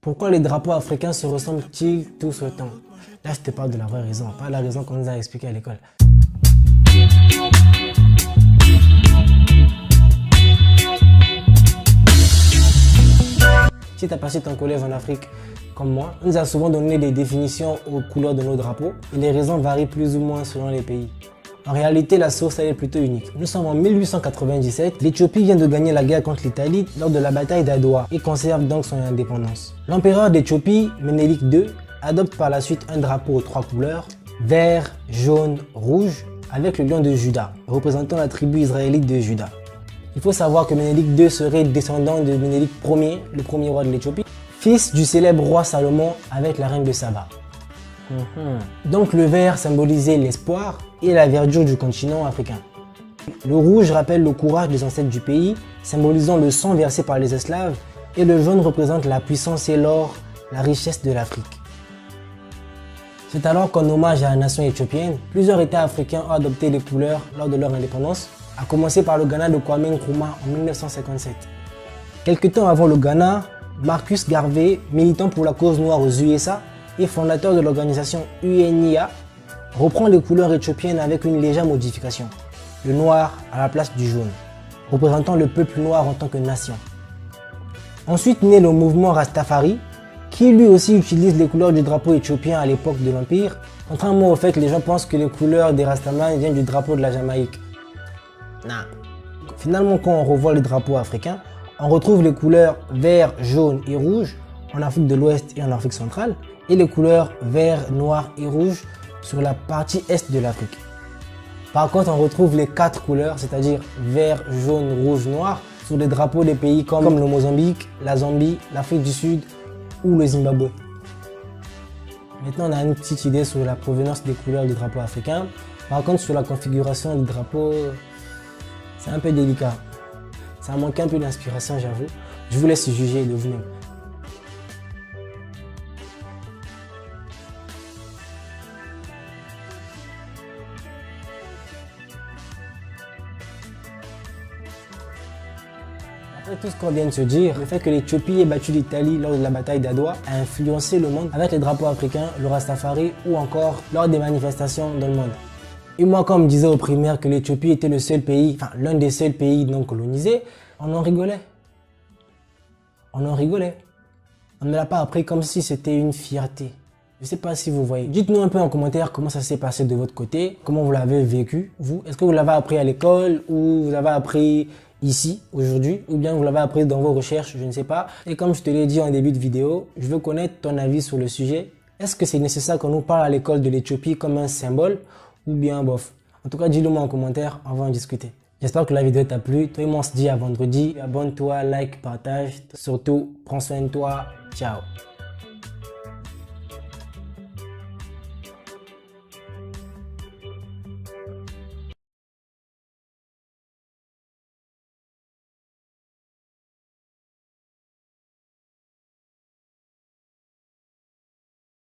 Pourquoi les drapeaux africains se ressemblent-ils tous autant? Là, je te parle de la vraie raison, pas la raison qu'on nous a expliquée à l'école. Si tu as passé ton collège en Afrique comme moi, on nous a souvent donné des définitions aux couleurs de nos drapeaux et les raisons varient plus ou moins selon les pays. En réalité, la source elle est plutôt unique. Nous sommes en 1897, l'Éthiopie vient de gagner la guerre contre l'Italie lors de la bataille d'Adwa et conserve donc son indépendance. L'empereur d'Éthiopie, Ménélik II, adopte par la suite un drapeau aux 3 couleurs, vert, jaune, rouge, avec le lion de Juda, représentant la tribu israélite de Juda. Il faut savoir que Ménélik II serait descendant de Ménélik Ier, le premier roi de l'Éthiopie, fils du célèbre roi Salomon avec la reine de Saba. Donc le vert symbolisait l'espoir et la verdure du continent africain. Le rouge rappelle le courage des ancêtres du pays, symbolisant le sang versé par les esclaves, et le jaune représente la puissance et l'or, la richesse de l'Afrique. C'est alors qu'en hommage à la nation éthiopienne, plusieurs États africains ont adopté les couleurs lors de leur indépendance, à commencer par le Ghana de Kwame Nkrumah en 1957. Quelque temps avant le Ghana, Marcus Garvey, militant pour la cause noire aux USA et fondateur de l'organisation UNIA, reprend les couleurs éthiopiennes avec une légère modification, le noir à la place du jaune, représentant le peuple noir en tant que nation. Ensuite naît le mouvement Rastafari, qui lui aussi utilise les couleurs du drapeau éthiopien à l'époque de l'Empire, contrairement au fait que les gens pensent que les couleurs des Rastaman viennent du drapeau de la Jamaïque. Non. Finalement, quand on revoit les drapeaux africains, on retrouve les couleurs vert, jaune et rouge en Afrique de l'Ouest et en Afrique centrale, et les couleurs vert, noir et rouge sur la partie est de l'Afrique. Par contre, on retrouve les 4 couleurs, c'est-à-dire vert, jaune, rouge, noir, sur les drapeaux des pays comme le Mozambique, la Zambie, l'Afrique du Sud ou le Zimbabwe. Maintenant, on a une petite idée sur la provenance des couleurs du drapeau africain. Par contre, sur la configuration du drapeau, c'est un peu délicat. Ça manque un peu d'inspiration, j'avoue. Je vous laisse juger de vous-même. Après tout ce qu'on vient de se dire, le fait que l'Éthiopie ait battu l'Italie lors de la bataille d'Adwa a influencé le monde avec les drapeaux africains, le Rastafari ou encore lors des manifestations dans le monde. Et moi, quand on me disait au primaire que l'Éthiopie était le seul pays, enfin l'un des seuls pays non colonisés, on en rigolait. On en rigolait. On ne l'a pas appris comme si c'était une fierté. Je ne sais pas si vous voyez. Dites-nous un peu en commentaire comment ça s'est passé de votre côté, comment vous l'avez vécu, vous. Est-ce que vous l'avez appris à l'école ou vous l'avez appris ici, aujourd'hui, ou bien vous l'avez appris dans vos recherches, je ne sais pas. Et comme je te l'ai dit en début de vidéo, je veux connaître ton avis sur le sujet. Est-ce que c'est nécessaire qu'on nous parle à l'école de l'Éthiopie comme un symbole ou bien bof? En tout cas, dis-le moi en commentaire, on va en discuter. J'espère que la vidéo t'a plu. Toi et moi, on se dit à vendredi. Abonne-toi, like, partage. Surtout, prends soin de toi. Ciao.